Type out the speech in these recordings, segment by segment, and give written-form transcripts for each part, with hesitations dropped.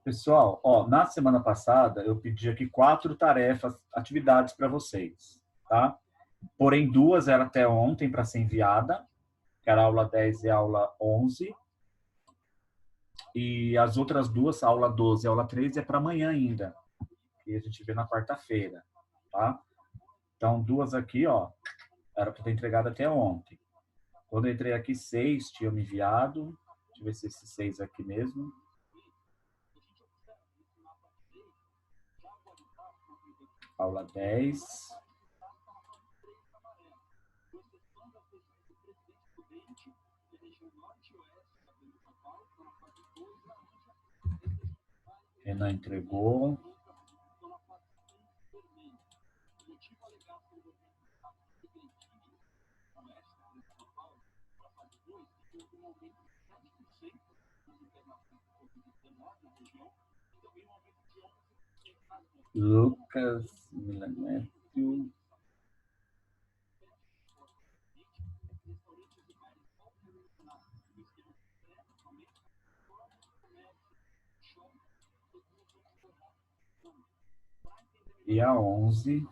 Pessoal, ó, na semana passada eu pedi aqui 4 tarefas, atividades para vocês, tá? Porém, 2 eram até ontem para ser enviada, que era a aula 10 e a aula 11. E as outras 2, a aula 12 e a aula 13, é para amanhã ainda. E a gente vê na quarta-feira, tá? Então, 2 aqui, ó, era para ter entregado até ontem. Quando eu entrei aqui, 6 tinham me enviado. Deixa eu ver se esses 6 aqui mesmo. Aula 10. Renan entregou. Lucas Milanécio. E a 11.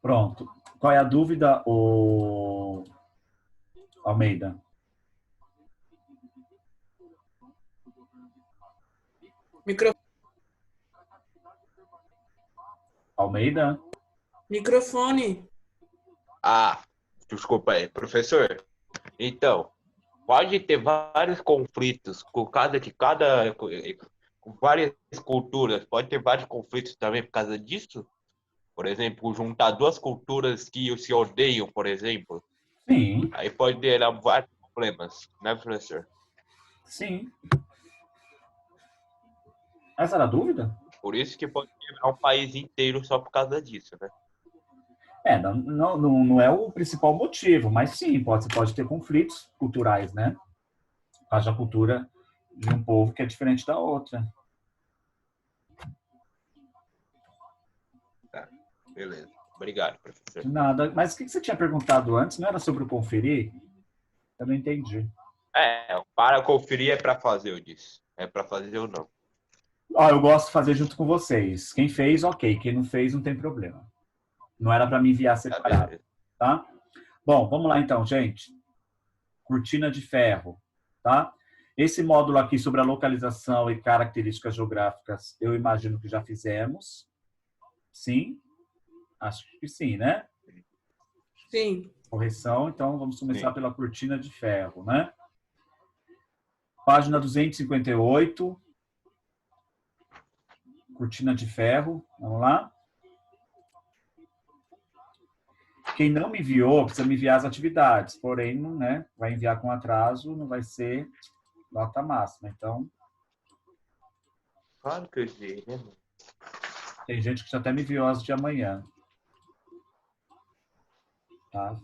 Pronto. Qual é a dúvida, o Almeida? Almeida? Microfone. Ah, desculpa aí, professor. Então, pode ter vários conflitos com várias culturas. Pode ter vários conflitos também por causa disso? Por exemplo, juntar 2 culturas que se odeiam, por exemplo. Sim. Aí pode gerar vários problemas, né, professor? Sim. Essa era a dúvida? Por isso que pode quebrar um país inteiro só por causa disso, né? Não é o principal motivo, mas sim, pode ter conflitos culturais, né? Haja a cultura de um povo que é diferente da outra. Tá, beleza. Obrigado, professor. De nada. Mas o que você tinha perguntado antes? Não era sobre o conferir? Eu não entendi. Para conferir é para fazer, eu disse. É para fazer ou não. Ó, eu gosto de fazer junto com vocês. Quem fez, ok. Quem não fez, não tem problema. Não era para me enviar separado, tá? Bom, vamos lá então, gente. Cortina de ferro, tá? Esse módulo aqui sobre a localização e características geográficas, eu imagino que já fizemos. Sim? Acho que sim, né? Sim. Correção, então vamos começar pela cortina de ferro, né? Página 258. Cortina de ferro, vamos lá. Quem não me enviou, precisa me enviar as atividades, porém, né, vai enviar com atraso, não vai ser nota máxima. Então, Claro que eu sei, né? tem gente que já até me enviou as de amanhã. Tá?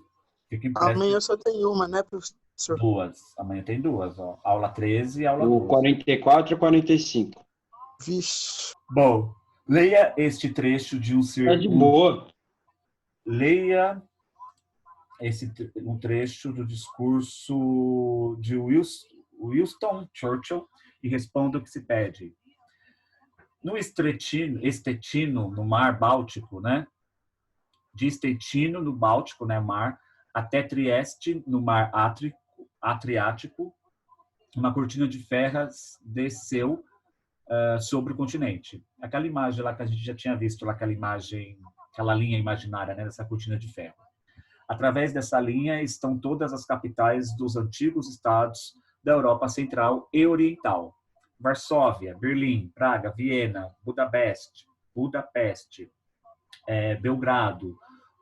Fica impresso. Amanhã só tem uma, né, professor? 2. Amanhã tem 2, ó. Aula 13 e aula 12. O 44 e 45. Vixe. Bom, leia este trecho de um círculo. Tá de boa. Leia um trecho do discurso de Winston Churchill e responda o que se pede. No Estetino, no Mar Báltico, né? De Estetino, no Báltico, né, mar, até Trieste, no Mar Adriático, uma cortina de ferros desceu sobre o continente. Aquela imagem lá que a gente já tinha visto, lá, aquela linha imaginária, né, dessa cortina de ferro. Através dessa linha estão todas as capitais dos antigos estados da Europa Central e Oriental. Varsóvia, Berlim, Praga, Viena, Budapeste, Belgrado,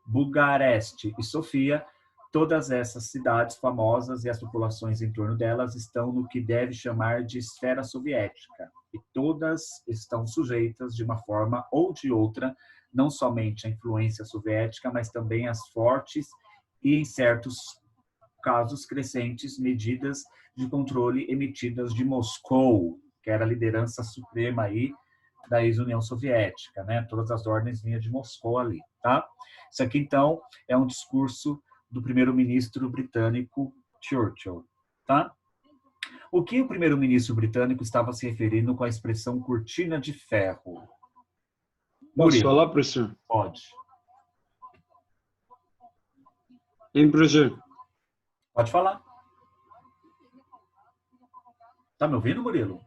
Bucareste e Sofia Todas essas cidades famosas e as populações em torno delas estão no que deve chamar de esfera soviética. E todas estão sujeitas, de uma forma ou de outra, não somente à influência soviética, mas também às fortes e, em certos casos crescentes, medidas de controle emitidas de Moscou, que era a liderança suprema aí da ex-União Soviética, né? Todas as ordens vinham de Moscou ali, tá? Isso aqui, então, é um discurso do primeiro-ministro britânico Churchill, tá? O que o primeiro-ministro britânico estava se referindo com a expressão cortina de ferro? Posso Murilo, falar, professor? pode. Hein, professor? Pode falar. Tá me ouvindo, Murilo?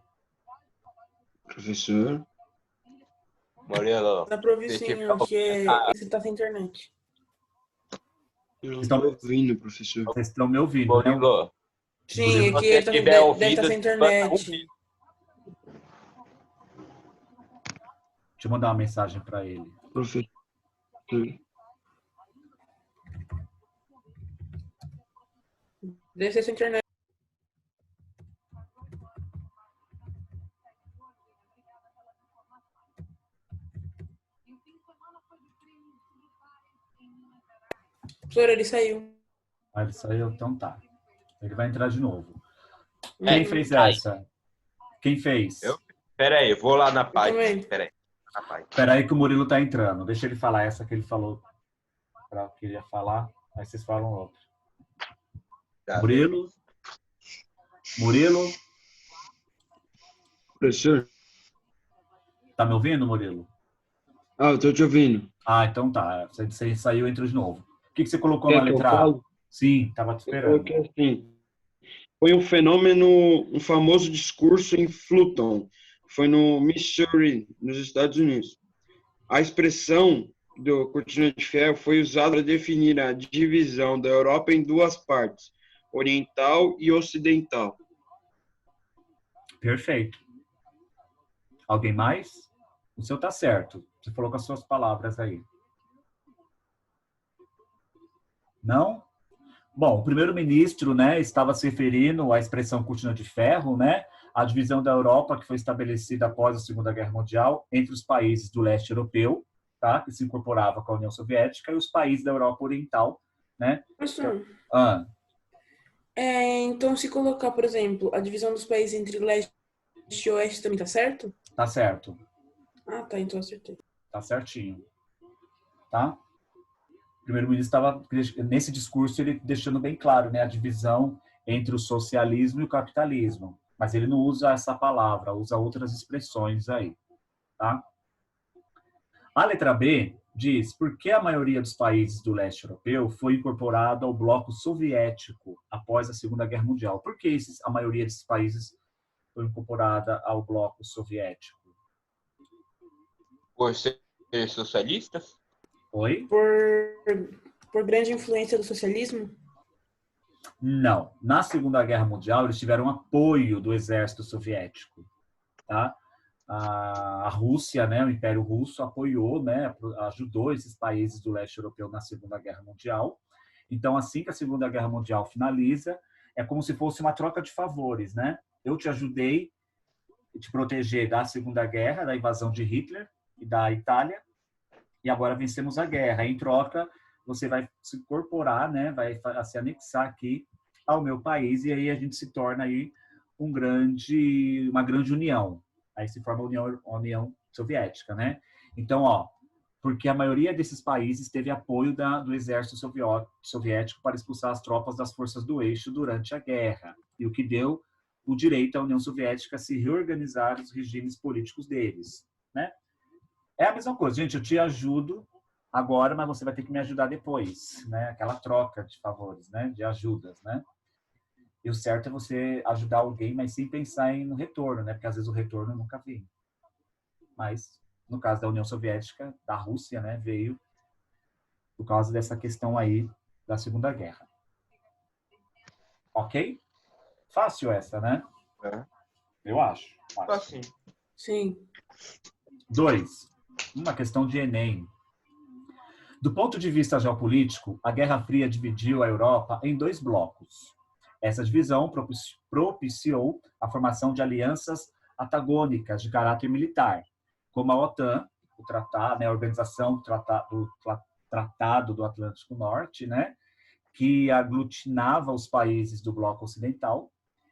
Professor? Murilo, Dá pra ouvir sim, deixa eu porque você tá sem internet. Eu não Estão- estou ouvindo, professor. Vocês estão me ouvindo, né? Murilo, Sim, se é que você ele tá, tiver deve ouvido, estar sem manda internet. ouvir. Deixa eu mandar uma mensagem para ele. Professor. Deve ser sem internet. Professor, ele saiu. Ah, ele saiu? Então tá. Ele vai entrar de novo. É, Quem fez cai. essa? Quem fez? Eu? Pera aí, eu vou lá na página. também. Pera aí. Na página. Espera aí que o Murilo tá entrando. Deixa ele falar essa que ele falou para o que ele ia falar. Aí vocês falam outra. Tá, Murilo? Murilo? Professor? Tá me ouvindo, Murilo? Ah, eu estou te ouvindo. Ah, então tá. Você saiu e entrou de novo. O que você colocou Quer na que eu letra A? falo? Sim, estava te Eu esperando. coloquei assim. Foi um fenômeno, um famoso discurso em Fulton. Foi no Missouri, nos Estados Unidos. A expressão do cortina de ferro foi usada para definir a divisão da Europa em duas partes, oriental e ocidental. Perfeito. Alguém mais? O seu tá certo. Você falou com as suas palavras aí. Não? Bom, o primeiro-ministro, né, estava se referindo à expressão cortina de ferro, né, a divisão da Europa que foi estabelecida após a Segunda Guerra Mundial entre os países do leste europeu, tá, que se incorporava com a União Soviética, e os países da Europa Oriental, né? Professor, Ah, então se colocar, por exemplo, a divisão dos países entre leste e oeste também tá certo? tá certo. Ah, tá, então acertei. Tá certinho. Tá? O primeiro-ministro estava, nesse discurso, ele deixando bem claro, né, a divisão entre o socialismo e o capitalismo. Mas ele não usa essa palavra, usa outras expressões aí. Tá? A letra B diz: por que a maioria dos países do leste europeu foi incorporada ao bloco soviético após a Segunda Guerra Mundial? Por que a maioria desses países foi incorporada ao bloco soviético? Por ser socialistas? Oi? Por grande influência do socialismo? Não. Na Segunda Guerra Mundial, eles tiveram apoio do exército soviético. Tá? A Rússia, né, o Império Russo, apoiou, né, ajudou esses países do leste europeu na Segunda Guerra Mundial. Então, assim que a Segunda Guerra Mundial finaliza, é como se fosse uma troca de favores, né? Eu te ajudei a te proteger da Segunda Guerra, da invasão de Hitler e da Itália, e agora vencemos a guerra. Em troca, você vai se incorporar, né, vai se anexar aqui ao meu país, e aí a gente se torna aí uma grande união. Aí se forma a União Soviética, né? Então, ó, porque a maioria desses países teve apoio do exército soviético para expulsar as tropas das forças do eixo durante a guerra, e o que deu o direito à União Soviética a se reorganizar os regimes políticos deles, né? É a mesma coisa, gente, eu te ajudo agora, mas você vai ter que me ajudar depois, né? Aquela troca de favores, né? De ajudas, né? E o certo é você ajudar alguém, mas sem pensar no retorno, né? Porque às vezes o retorno nunca vem. Mas, no caso da União Soviética, da Rússia, né? Veio por causa dessa questão aí da Segunda Guerra. Ok? Fácil essa, né? É. Eu acho. Assim. Sim. 2. Uma questão de Enem. Do ponto de vista geopolítico, a Guerra Fria dividiu a Europa em dois blocos. Essa divisão propiciou a formação de alianças antagônicas de caráter militar, como a OTAN, o tratado, né, a Organização do Tratado do Atlântico Norte, né, que aglutinava os países do bloco ocidental,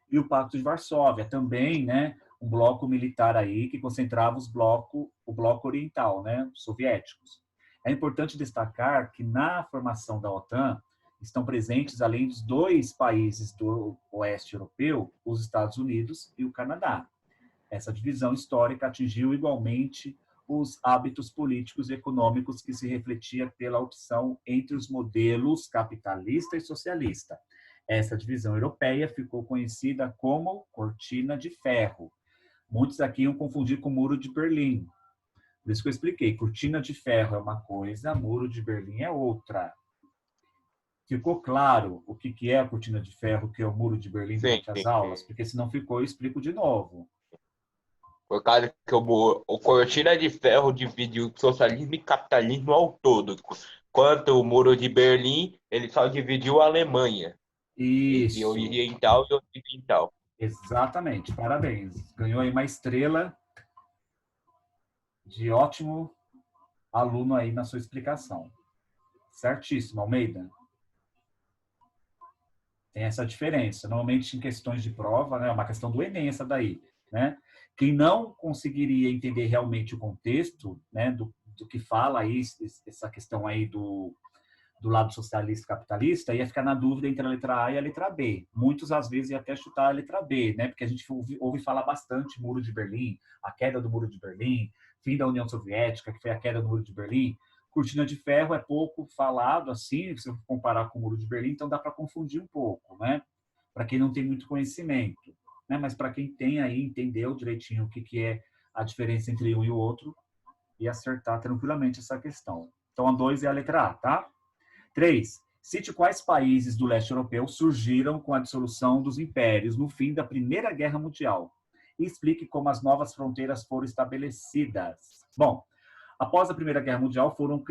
e o Pacto de Varsóvia, também, né, um bloco militar aí que concentrava o bloco oriental, né, os soviéticos. É importante destacar que na formação da OTAN estão presentes, além dos dois países do oeste europeu, os Estados Unidos e o Canadá. Essa divisão histórica atingiu igualmente os hábitos políticos e econômicos que se refletia pela opção entre os modelos capitalista e socialista. Essa divisão europeia ficou conhecida como Cortina de Ferro. Muitos aqui iam confundir com o Muro de Berlim. Por isso que eu expliquei, Cortina de Ferro é uma coisa, Muro de Berlim é outra. Ficou claro o que é a Cortina de Ferro, o que é o Muro de Berlim durante as aulas? Porque se não ficou, eu explico de novo. Por causa que o Cortina de Ferro divide o socialismo e capitalismo ao todo. Quanto o Muro de Berlim, ele só dividiu a Alemanha. Isso. Entre oriental e ocidental. Exatamente, parabéns. Ganhou aí uma estrela de ótimo aluno aí na sua explicação. Certíssimo, Almeida. Tem essa diferença. Normalmente em questões de prova, né, é uma questão do Enem essa daí, né? Quem não conseguiria entender realmente o contexto, né, do que fala aí, essa questão aí do lado socialista e capitalista, ia ficar na dúvida entre a letra A e a letra B. Muitos, às vezes, iam até chutar a letra B, né? Porque a gente ouve falar bastante Muro de Berlim, a queda do Muro de Berlim, fim da União Soviética, que foi a queda do Muro de Berlim. Cortina de Ferro é pouco falado, assim, se eu comparar com o Muro de Berlim, então dá para confundir um pouco, né? Para quem não tem muito conhecimento, né? Mas para quem tem aí, entendeu direitinho o que é a diferença entre um e o outro e acertar tranquilamente essa questão. Então, a 2 é a letra A, tá? 3. Cite quais países do leste europeu surgiram com a dissolução dos impérios no fim da Primeira Guerra Mundial e explique como as novas fronteiras foram estabelecidas. Bom, após a Primeira Guerra Mundial foram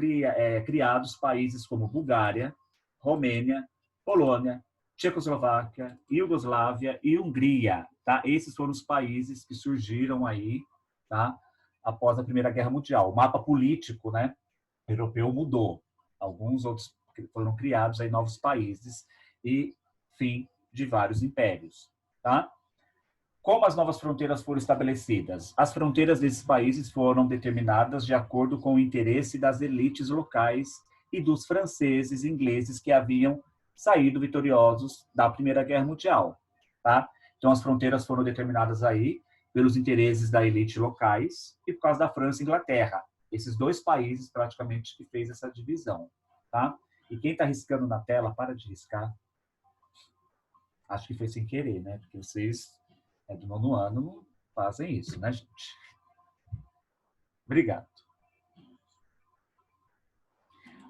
criados países como Bulgária, Romênia, Polônia, Tchecoslováquia, Iugoslávia e Hungria, tá? Esses foram os países que surgiram aí, tá? Após a Primeira Guerra Mundial. O mapa político, né, europeu mudou. Alguns outros foram criados aí novos países e fim de vários impérios, tá? Como as novas fronteiras foram estabelecidas? As fronteiras desses países foram determinadas de acordo com o interesse das elites locais e dos franceses e ingleses que haviam saído vitoriosos da Primeira Guerra Mundial, tá? Então as fronteiras foram determinadas aí pelos interesses da elite locais e por causa da França e Inglaterra. Esses dois países praticamente que fez essa divisão, tá? E quem está riscando na tela, para de riscar. Acho que foi sem querer, né? Porque vocês, do 9º ano, não fazem isso, né, gente? Obrigado.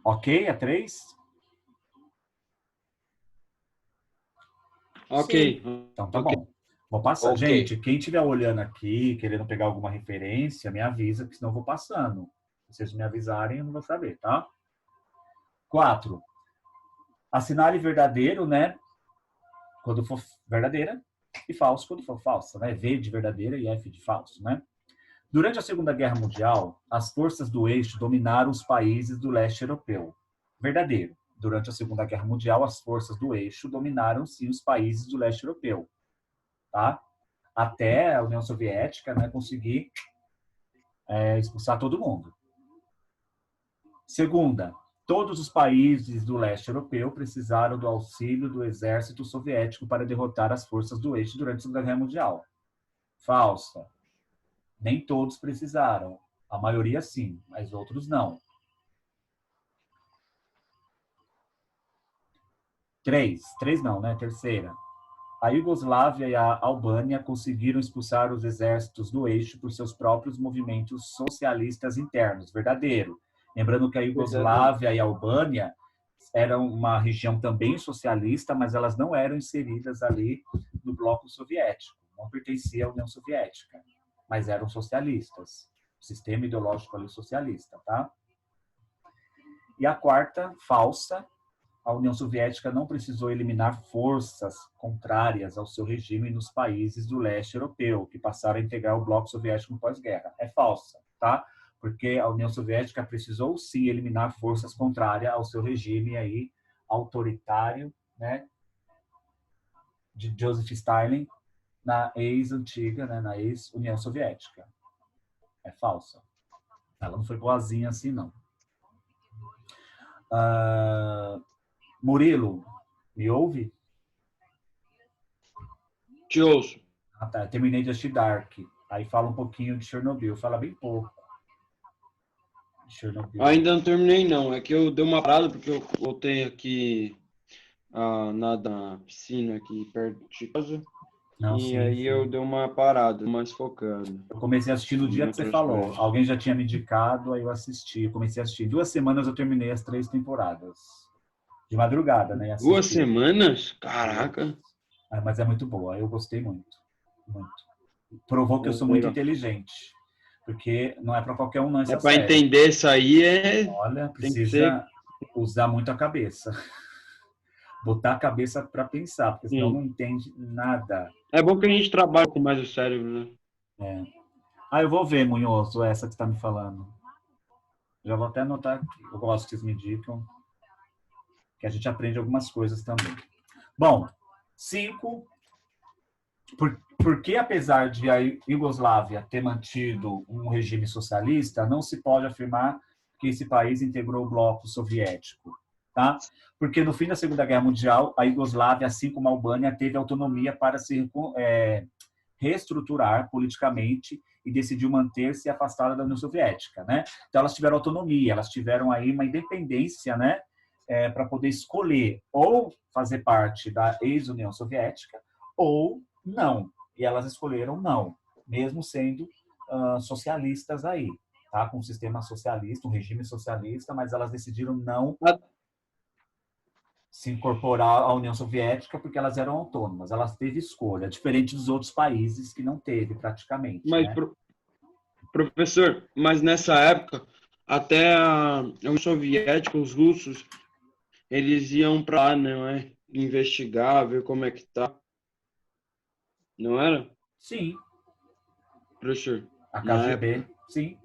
Ok, a 3? Ok. Então tá Ok. bom. Vou passar. Ok. Gente, quem estiver olhando aqui, querendo pegar alguma referência, me avisa, porque senão eu vou passando. Se vocês me avisarem, eu não vou saber, tá? 4. Assinale verdadeiro, né? Quando for verdadeira, e falso quando for falsa, né? V de verdadeira e F de falso, né? Durante a Segunda Guerra Mundial, as forças do eixo dominaram os países do leste europeu. Verdadeiro. Durante a Segunda Guerra Mundial, as forças do eixo dominaram, sim, os países do leste europeu, tá? Até a União Soviética, né, conseguir expulsar todo mundo. Segunda, todos os países do leste europeu precisaram do auxílio do exército soviético para derrotar as forças do eixo durante a Segunda Guerra Mundial. Falsa. Nem todos precisaram. A maioria sim, mas outros não. 3 não, né? Terceira. A Iugoslávia e a Albânia conseguiram expulsar os exércitos do eixo por seus próprios movimentos socialistas internos. Verdadeiro. Lembrando que a Iugoslávia e a Albânia eram uma região também socialista, mas elas não eram inseridas ali no bloco soviético. Não pertenciam à União Soviética, mas eram socialistas. O sistema ideológico ali socialista, tá? E a quarta, falsa, a União Soviética não precisou eliminar forças contrárias ao seu regime nos países do leste europeu, que passaram a integrar o bloco soviético no pós-guerra. É falsa, tá? Porque a União Soviética precisou sim eliminar forças contrárias ao seu regime aí autoritário, né, de Joseph Stalin na ex-antiga, né, na ex-União Soviética. É falsa. Ela não foi boazinha assim, não. Murilo, me ouve? Te ouço. Ah, tá. Eu terminei de assistir Dark. Aí fala um pouquinho de Chernobyl. Fala bem pouco de Chernobyl. Ainda não terminei, não. É que eu dei uma parada porque eu voltei aqui nada na piscina aqui perto de casa. Não, E sim, aí sim. eu dei uma parada, mais focado. Eu comecei a assistir no Em dia que você outras falou. coisas. Alguém já tinha me indicado, aí eu assisti. Eu comecei a assistir. Em 2 semanas eu terminei as 3 temporadas. De madrugada, né? 2 Assisti. semanas? Caraca. Ah, mas é muito boa. Eu gostei muito. Muito. Provou que eu sou muito Legal. inteligente. Porque não é para qualquer um não É essa pra série. entender isso aí, Olha, tem que ser. precisa usar muito a cabeça. Botar a cabeça para pensar, porque senão Sim. não entende nada. É bom que a gente trabalha com mais o cérebro, né? Ah, eu vou ver, Munhoz, essa que você está me falando. Já vou até anotar aqui. Eu gosto que vocês me indicam. Que a gente aprende algumas coisas também. Bom, 5. Porque apesar de a Iugoslávia ter mantido um regime socialista, não se pode afirmar que esse país integrou o bloco soviético, tá? Porque no fim da Segunda Guerra Mundial, a Iugoslávia, assim como a Albânia, teve autonomia para se reestruturar politicamente e decidiu manter-se afastada da União Soviética, né? Então elas tiveram autonomia, elas tiveram aí uma independência, né? Para poder escolher ou fazer parte da ex-União Soviética ou não. E elas escolheram não, mesmo sendo socialistas aí, tá? Com um sistema socialista, um regime socialista, mas elas decidiram não se incorporar à União Soviética porque elas eram autônomas. Elas teve escolha, diferente dos outros países que não teve praticamente, Mas, né? professor, mas nessa época, até a União Soviética, os russos, eles iam pra lá, não é? Investigar, ver como é que tá. Não era, Sim, professor? a Na KGB, sim,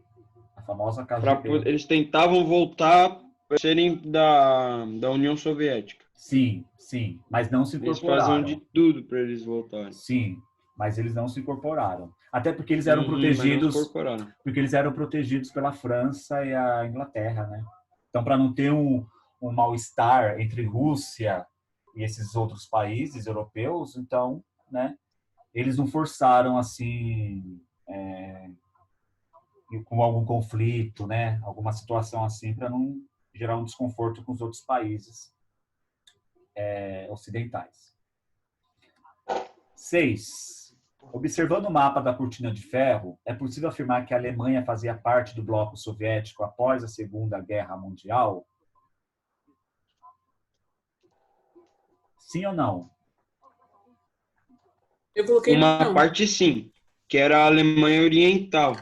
a famosa Pra, KGB. eles tentavam voltar a serem da União Soviética. Sim, sim, mas não se Eles faziam de incorporaram. tudo para eles voltarem. Sim, mas eles não se incorporaram. Até porque eles eram Mas não se protegidos, incorporaram. porque eles eram protegidos pela França e a Inglaterra, né? Então, para não ter um mal-estar entre Rússia e esses outros países europeus, então, né? Eles não forçaram assim, com algum conflito, né? Alguma situação assim, para não gerar um desconforto com os outros países ocidentais. 6. Observando o mapa da Cortina de Ferro, é possível afirmar que a Alemanha fazia parte do bloco soviético após a Segunda Guerra Mundial? Sim ou não? Eu coloquei Uma não. parte sim, que era a Alemanha Oriental.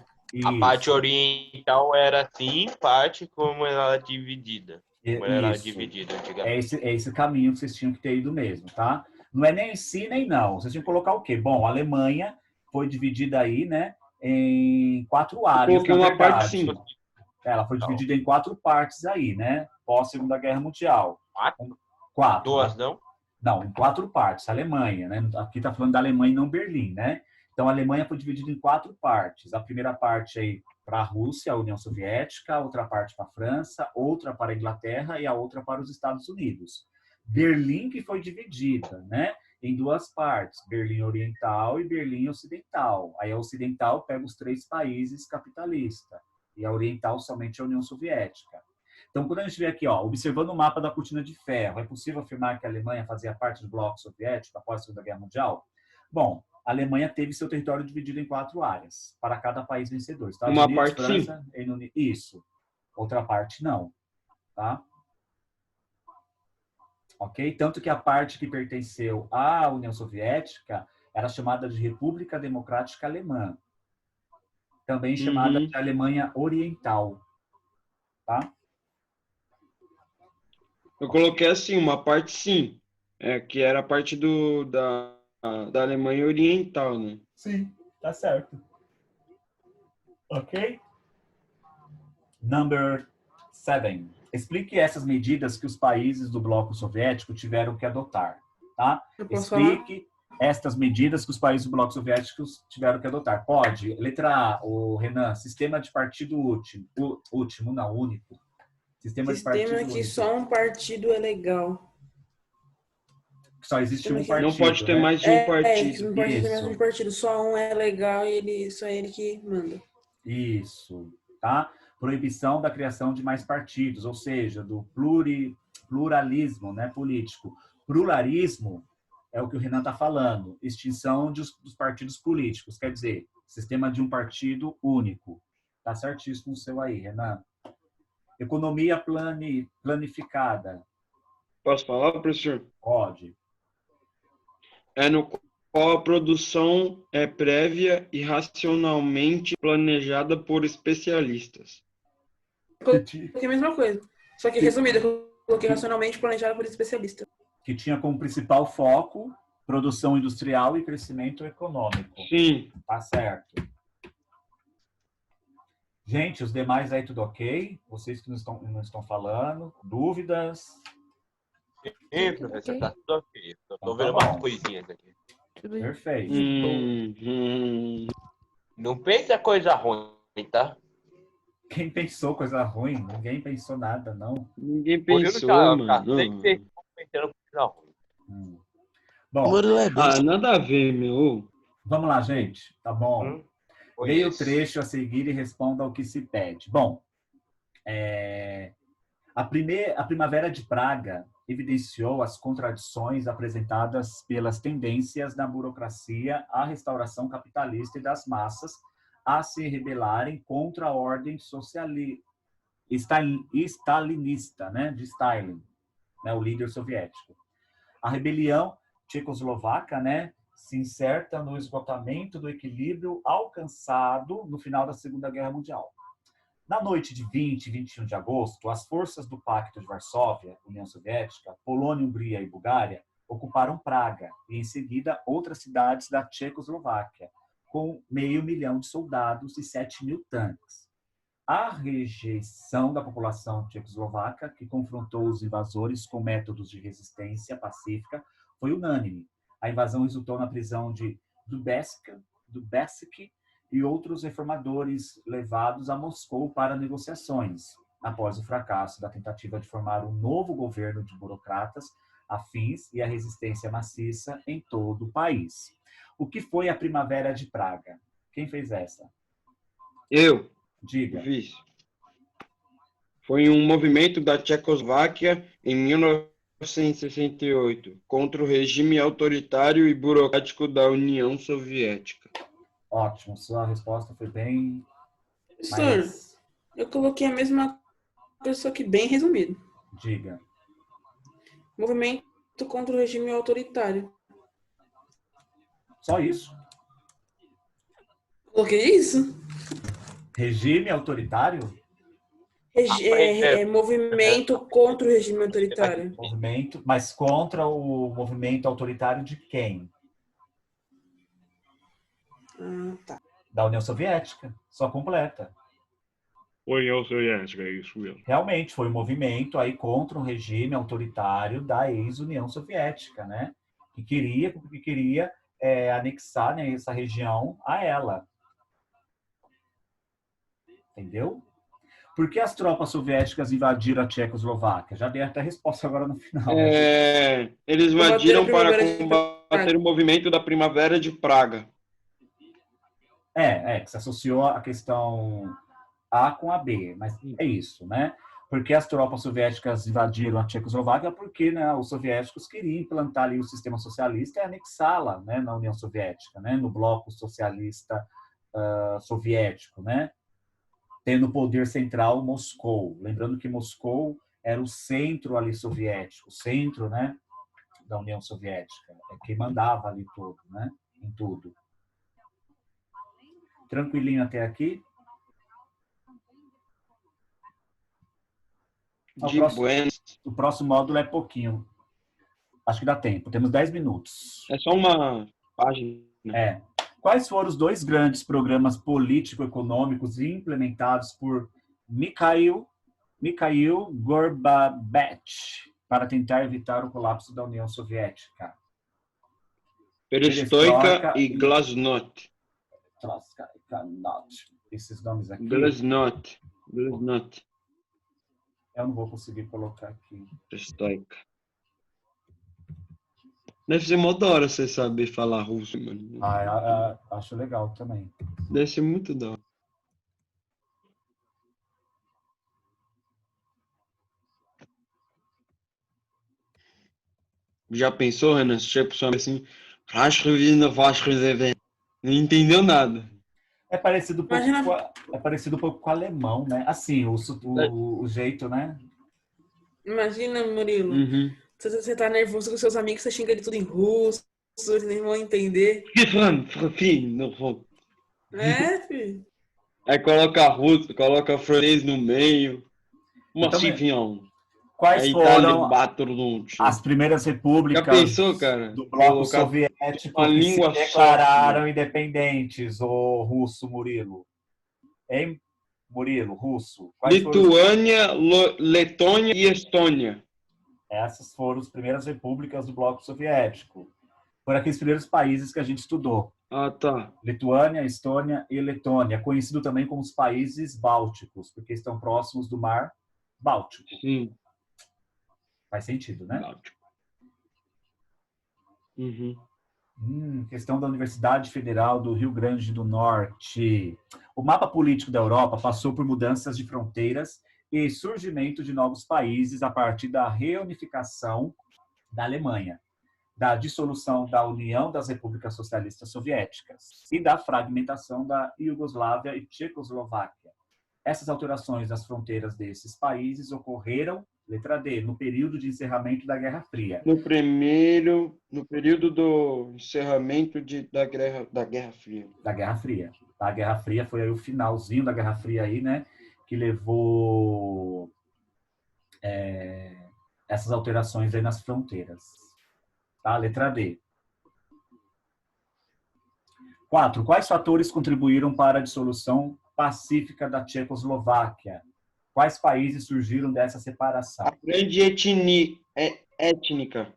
A parte Isso. oriental era assim, parte como ela era dividida. Como ela era Isso. dividida É antigamente. esse caminho que vocês tinham que ter ido mesmo, tá? Não é nem sim nem não. Vocês tinham que colocar o quê? Bom, a Alemanha foi dividida aí, né, em 4 áreas, Coloquei na uma parte verdade. sim. Ela foi dividida em 4 partes aí, né? Pós Segunda Guerra Mundial. 4. 2, não? Não, em 4 partes. A Alemanha, né? Aqui está falando da Alemanha e não Berlim, né? Então a Alemanha foi dividida em 4 partes. A primeira parte aí para a Rússia, a União Soviética, a outra parte para a França, outra para a Inglaterra e a outra para os Estados Unidos. Berlim que foi dividida, né? Em 2 partes, Berlim Oriental e Berlim Ocidental. Aí a Ocidental pega os 3 países capitalistas e a Oriental somente a União Soviética. Então, quando a gente vê aqui, ó, observando o mapa da Cortina de Ferro, é possível afirmar que a Alemanha fazia parte do bloco soviético após a Segunda Guerra Mundial? Bom, a Alemanha teve seu território dividido em 4 áreas, para cada país vencedor. Estados Uma Unidos, parte França, Reino Unido. Isso. Outra parte não. Tá? Ok? Tanto que a parte que pertenceu à União Soviética era chamada de República Democrática Alemã. Também chamada de Alemanha Oriental. Tá? Eu coloquei assim, uma parte sim, que era a parte da Alemanha Oriental, né? Sim, tá certo. Ok? Number 7. Explique essas medidas que os países do bloco soviético tiveram que adotar, tá? Eu posso falar? Explique estas medidas que os países do bloco soviético tiveram que adotar. Pode. Letra A, o Renan, sistema de partido último, não, único. Sistema de Sistema partido que único. só um partido é legal. Só existe um Sistema que- Não pode partido, ter né? mais de um que partido. não pode ter mais Isso. um partido. Só um é legal e só ele que manda. Isso, tá? Proibição da criação de mais partidos, ou seja, do pluralismo, né, político. Pluralismo é o que o Renan está falando, extinção dos partidos políticos, quer dizer, sistema de um partido único. Tá certíssimo o seu aí, Renan. Economia planificada, Posso falar, professor? pode. É no qual a produção é prévia e racionalmente planejada por especialistas. Coloquei a mesma coisa. Só que resumido, eu coloquei racionalmente planejado por especialista. Que tinha como principal foco produção industrial e crescimento econômico. Sim. Tá certo. Gente, os demais aí tudo ok? Vocês que não estão falando? Dúvidas? Sim, professor, tá tudo ok. Eu tô Então tá vendo bom. umas coisinhas aqui. Perfeito. Não pensa coisa ruim, tá? Quem pensou coisa ruim? Ninguém pensou nada, não. Ninguém Por isso pensou, tá sempre mano. vocês estão pensando coisa ruim. Bom, Murilo é besta. Nada a ver, meu. vamos lá, gente. Tá bom. Leia o Conheço. trecho a seguir e responda ao que se pede. Bom, a Primavera de Praga evidenciou as contradições apresentadas pelas tendências da burocracia à restauração capitalista e das massas a se rebelarem contra a ordem stalinista, né, de Stalin, né, o líder soviético. A rebelião tchecoslovaca, né, se inserta no esgotamento do equilíbrio alcançado no final da Segunda Guerra Mundial. Na noite de 20 e 21 de agosto, as forças do Pacto de Varsóvia, União Soviética, Polônia, Hungria e Bulgária ocuparam Praga e, em seguida, outras cidades da Tchecoslováquia, com 500.000 de soldados e 7.000 tanques. A rejeição da população tchecoslovaca, que confrontou os invasores com métodos de resistência pacífica, foi unânime. A invasão resultou na prisão de Dubček e outros reformadores levados a Moscou para negociações, após o fracasso da tentativa de formar um novo governo de burocratas afins e a resistência maciça em todo o país. O que foi a Primavera de Praga? Quem fez essa? Eu Diga. fiz. Foi um movimento da Tchecoslováquia em 1968 contra o regime autoritário e burocrático da União Soviética. Ótimo, sua resposta foi bem Professor, mais... eu coloquei a mesma coisa, só que bem resumido. Diga. Movimento contra o regime autoritário. Só isso? Coloquei isso? Regime autoritário? Movimento contra o regime autoritário. Movimento, mas contra o movimento autoritário de quem? Tá. Da União Soviética. Só completa. União Soviética, é isso mesmo. Realmente foi um movimento aí contra o regime autoritário da ex-União Soviética, né? Que queria anexar, né, essa região a ela. Entendeu? Por que as tropas soviéticas invadiram a Tchecoslováquia? Já dei até a resposta agora no final. Né? Eles invadiram para combater o movimento da Primavera de Praga. Que se associou a questão A com a B, mas é isso, né? Porque as tropas soviéticas invadiram a Tchecoslováquia porque, né, os soviéticos queriam implantar ali o sistema socialista e anexá-la, né, na União Soviética, né, no bloco socialista soviético, né? Tendo o poder central Moscou. Lembrando que Moscou era o centro ali soviético, o centro, né, da União Soviética, que mandava ali tudo, né, em tudo. Tranquilinho até aqui? O De próximo, Buenos. o próximo módulo é pouquinho. Acho que dá tempo. Temos 10 minutos. É só uma página. É. Quais foram os dois grandes programas político-econômicos implementados por Mikhail Gorbachev para tentar evitar o colapso da União Soviética? Perestroika e Glasnost. Esses nomes aqui, Glasnost. eu não vou conseguir colocar aqui. Perestroika. Deve ser mó da hora você saber falar russo, mano. Acho legal também. Deve ser muito da hora. Já pensou, Renan? Se chega pra assim, não entendeu nada. É parecido um pouco, Imagina- com o alemão, né? Assim, o jeito, né? Imagina, Murilo. Uhum. Você tá nervoso com seus amigos, você xinga ele tudo em russo, eles nem vão entender. É, filho. Aí coloca russo, coloca francês no meio. Uma Então, civião. Quais Aí foram as primeiras repúblicas Já pensou, cara? do bloco Colocar soviético uma que se língua só, declararam independentes, o russo Murilo? Hein, Murilo, russo? Quais foram Lituânia, Letônia e Estônia. essas foram as primeiras repúblicas do bloco soviético. Foram aqueles primeiros países que a gente estudou. Ah, tá. Lituânia, Estônia e Letônia, conhecido também como os países bálticos, porque estão próximos do mar Báltico. Sim. Faz sentido, né? Báltico. Uhum. Questão da Universidade Federal do Rio Grande do Norte. O mapa político da Europa passou por mudanças de fronteiras e surgimento de novos países a partir da reunificação da Alemanha, da dissolução da União das Repúblicas Socialistas Soviéticas e da fragmentação da Iugoslávia e Tchecoslováquia. Essas alterações nas fronteiras desses países ocorreram, letra D, no período de encerramento da Guerra Fria. No período do encerramento da Guerra Fria. Da Guerra Fria. A Guerra Fria foi aí o finalzinho da Guerra Fria aí, né? Que levou essas alterações aí nas fronteiras. Tá? Letra D. 4. Quais fatores contribuíram para a dissolução pacífica da Tchecoslováquia? Quais países surgiram dessa separação? A grande étnica.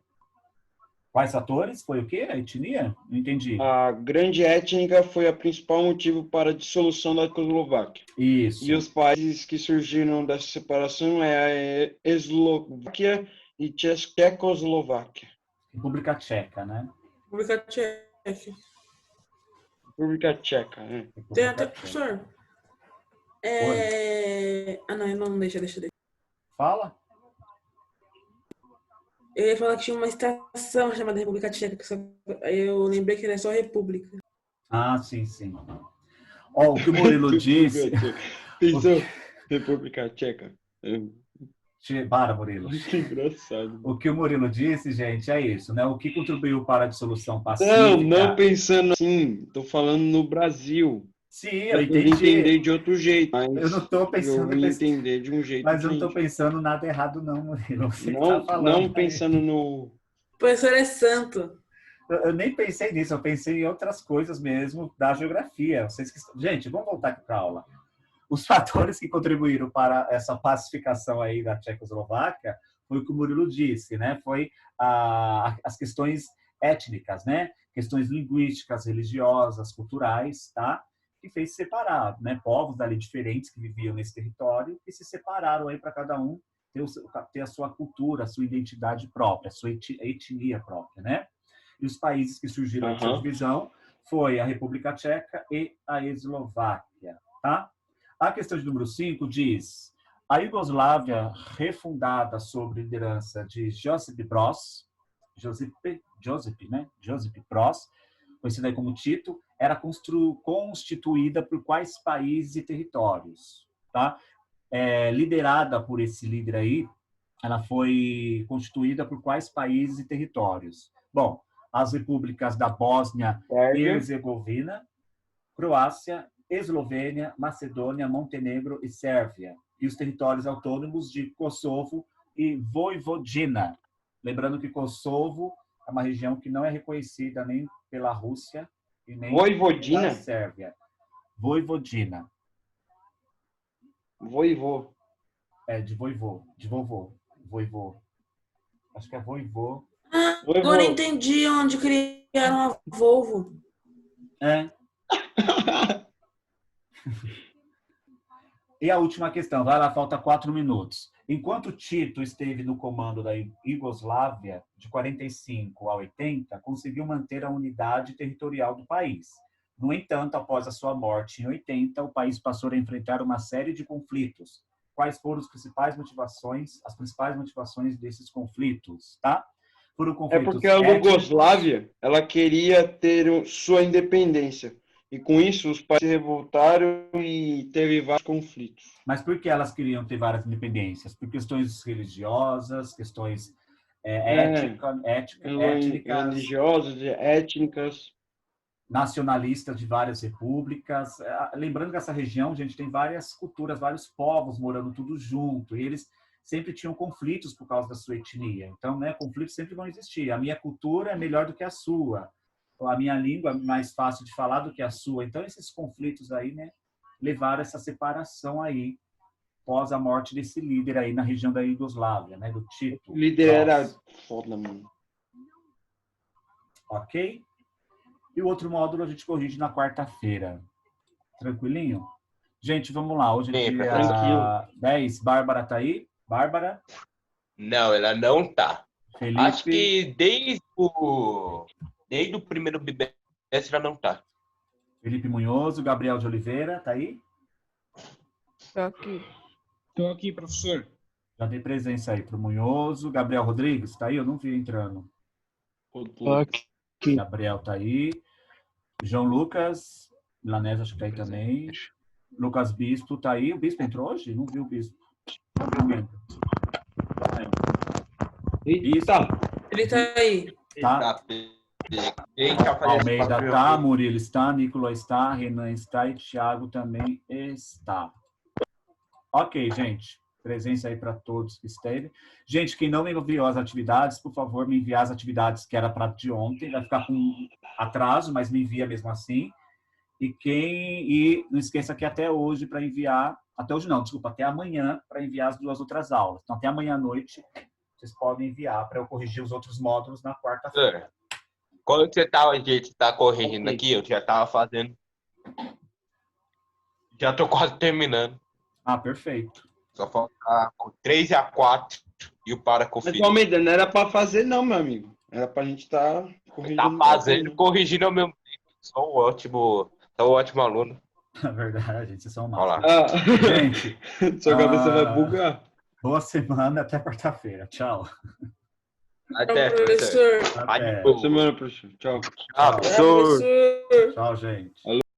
Quais fatores? Foi o quê? A etnia? Não entendi. A grande étnica foi o principal motivo para a dissolução da Tchecoslováquia. Isso. E os países que surgiram dessa separação é a Eslováquia e Tchecoslováquia. República Tcheca, né? República Tcheca. República Tcheca, né? República Tem até, Tcheca. professor. Não, deixa. Fala. Eu ia falar que tinha uma estação chamada República Tcheca, aí eu lembrei que era só República. Ah, sim. Ó, o que o Murilo disse... Pensou? República Tcheca. Para, Murilo. Que engraçado. O que o Murilo disse, gente, é isso, né? O que contribuiu para a dissolução pacífica... Não pensando assim. Tô falando no Brasil. Sim, eu Eu entendi. entender de outro jeito. Mas Eu não estou pensando... eu vou entender de um jeito Mas eu não estou diferente. pensando nada errado, não, Murilo. Você que tá falando, Não aí. pensando no... O professor é santo. Eu nem pensei nisso, eu pensei em outras coisas mesmo da geografia. Gente, vamos voltar aqui para a aula. Os fatores que contribuíram para essa pacificação aí da Tchecoslováquia foi o que o Murilo disse, né? Foi as questões étnicas, né? Questões linguísticas, religiosas, culturais, tá? Que fez separar, né? Povos dali diferentes que viviam nesse território e se separaram aí para cada um ter a sua cultura, a sua identidade própria, a sua etnia própria, né? E os países que surgiram nessa divisão foi a República Tcheca e a Eslováquia, tá? A questão de número 5 diz: a Iugoslávia, refundada sob liderança de Josip Broz, conhecido aí como Tito, era constituída por quais países e territórios, tá? Liderada por esse líder aí, ela foi constituída por quais países e territórios? Bom, as repúblicas da Bósnia e Herzegovina, Croácia, Eslovênia, Macedônia, Montenegro e Sérvia. e os territórios autônomos de Kosovo e Voivodina. Lembrando que Kosovo é uma região que não é reconhecida nem pela Rússia e nem Voivodina? pela Sérvia. Voivodina. Voivô. É, de voivô. De vovô. Voivô. Acho que é voivô. Voivô. Agora entendi onde criaram a Volvo. É. E a última questão, vai lá, falta 4 minutos. Enquanto Tito esteve no comando da Iugoslávia, de 45 a 80, conseguiu manter a unidade territorial do país. No entanto, após a sua morte em 80, o país passou a enfrentar uma série de conflitos. Quais foram as principais motivações desses conflitos, tá? Foram É conflitos porque a étnicos. Iugoslávia, ela queria ter sua independência. E com isso, os países se revoltaram e teve vários conflitos. Mas por que elas queriam ter várias independências? Por questões religiosas, questões étnicas, Religiosas, étnicas. nacionalistas de várias repúblicas. Lembrando que essa região, gente, tem várias culturas, vários povos morando tudo junto, e eles sempre tinham conflitos por causa da sua etnia. Então, né, conflitos sempre vão existir. A minha cultura é melhor do que a sua. A minha língua é mais fácil de falar do que a sua. Então, esses conflitos aí, né, levaram essa separação aí, após a morte desse líder aí na região da Iugoslávia, né, do Tito. O líder era Nossa. foda, mano. Ok? E o outro módulo a gente corrige na quarta-feira. Tranquilinho? Gente, vamos lá. Hoje é Sim, dia tranquilo. 10. Bárbara tá aí? Bárbara? Não, ela não tá. Felipe? Acho que desde o primeiro bimestre ela não tá. Felipe Munhoz, Gabriel de Oliveira, tá aí? Tô aqui, professor. Já tem presença aí pro Munhoz. Gabriel Rodrigues, tá aí? Eu não vi entrando. Aqui. Gabriel tá aí. João Lucas, Milanese acho que tá aí também. Lucas Bispo tá aí. O Bispo entrou hoje? Não vi o Bispo. Não vi o Bispo. Eita! Ele tá aí. Tá. Almeida tá, Murilo está, Nicolas está, Renan está e Thiago também está. Ok, gente. Presença aí para todos que esteve. Gente, quem não me enviou as atividades, por favor, me enviar as atividades que era para de ontem. Vai ficar com atraso, mas me envia mesmo assim. E não esqueça que até hoje para enviar, até hoje não, desculpa, até amanhã para enviar as 2 outras aulas. Então, até amanhã à noite, vocês podem enviar para eu corrigir os outros módulos na quarta-feira. Quando a gente tá corrigindo aqui, eu já tava fazendo. Já tô quase terminando. Ah, perfeito. Só falta com 3 e a 4 e o para Mas, conferir. Almeida, não era pra fazer, não, meu amigo. Era pra gente estar corrigindo. Tá fazendo, corrigindo ao mesmo tempo. Sou um ótimo aluno. Na verdade, gente, vocês são Olha maus. lá. Gente, Sua cabeça vai bugar. boa semana, até quarta-feira. Tchau. Até, Tchau, professor. professor. Até. Boa semana, professor. Tchau. Tchau, Tchau, professor. Tchau, gente.